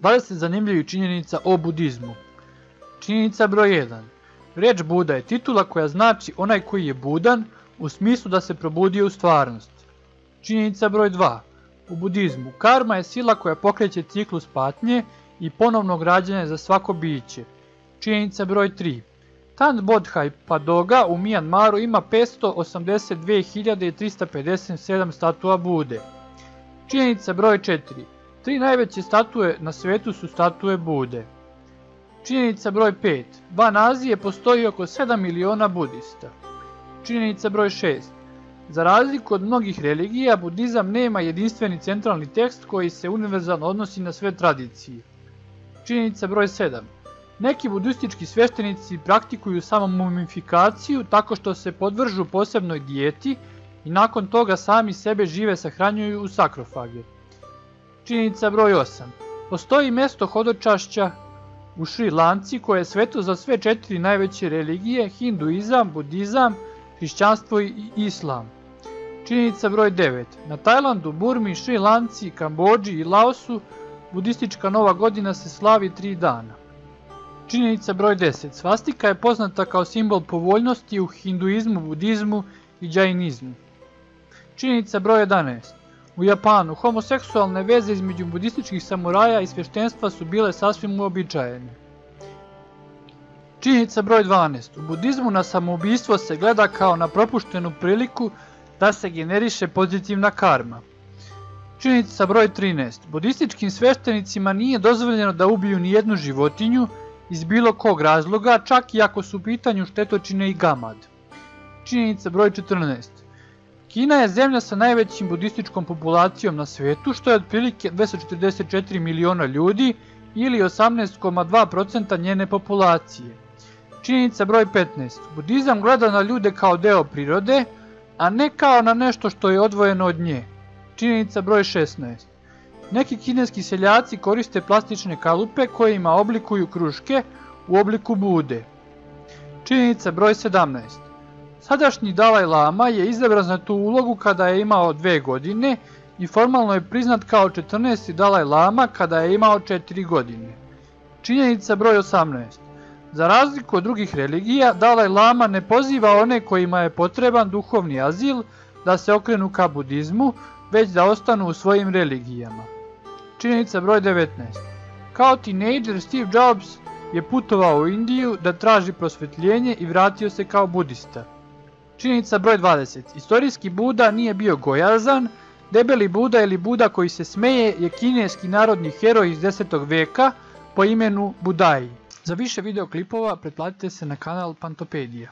20 zanimljivih činjenica o budizmu. Činjenica broj 1. Riječ Buda je titula koja znači onaj koji je budan u smislu da se probudio u stvarnost. Činjenica broj 2. U budizmu karma je sila koja pokreće ciklus patnje i ponovnog rađanja za svako biće. Činjenica broj 3. Tan Bodhaj Padoga u Mijanmaru ima 582.357 statua Bude. Činjenica broj 4. 3 najveće statue na svetu su statue Bude. Činjenica broj 5. Van Azije postoji oko 7 miliona budista. Činjenica broj 6. Za razliku od mnogih religija, budizam nema jedinstveni centralni tekst koji se univerzalno odnosi na sve tradicije. Činjenica broj 7. Neki budistički sveštenici praktikuju samo mumifikaciju tako što se podvržu posebnoj dijeti i nakon toga sami sebe žive sahranjuju u sakrofage. Činjenica broj 8. Postoji mjesto hodočašća u Šri Lanci koje je sveto za sve 4 najveće religije: hinduizam, budizam, hrišćanstvo i islam. Činjenica broj 9. Na Tajlandu, Burmi, Šri Lanci, Kambodži i Laosu budistička nova godina se slavi 3 dana. Činjenica broj 10. Svastika je poznata kao simbol povoljnosti u hinduizmu, budizmu i džainizmu. Činjenica broj 11. U Japanu homoseksualne veze između budističkih samuraja i sveštenstva su bile sasvim uobičajene. Činjenica broj 12. U budizmu na samoubistvo se gleda kao na propuštenu priliku da se generiše pozitivna karma. Činjenica broj 13. Budističkim sveštenicima nije dozvoljeno da ubiju ni jednu životinju iz bilo kog razloga, čak i ako su u pitanju štetočine i gamad. Činjenica broj 14. Kina je zemlja sa najvećim budističkom populacijom na svetu, što je otprilike 244 miliona ljudi ili 18,2% njene populacije. Činjenica broj 15. Budizam gleda na ljude kao deo prirode, a ne kao na nešto što je odvojeno od nje. Činjenica broj 16. Neki kineski seljaci koriste plastične kalupe kojima oblikuju kruške u obliku Bude. Činjenica broj 17. Sadašnji Dalaj Lama je izabran za tu ulogu kada je imao 2 godine i formalno je priznat kao 14. Dalaj Lama kada je imao 4 godine. Činjenica broj 18. Za razliku od drugih religija, Dalaj Lama ne poziva one kojima je potreban duhovni azil da se okrenu ka budizmu, već da ostanu u svojim religijama. Činjenica broj 19. Kao tinejdžer Steve Jobs je putovao u Indiju da traži prosvjetljenje i vratio se kao budista. Činjenica broj 20. Istorijski Buda nije bio gojazan. Debeli Buda ili Buda koji se smeje je kineski narodni heroj iz 10. veka po imenu Budai. Za više videoklipova pretplatite se na kanal Pantopedija.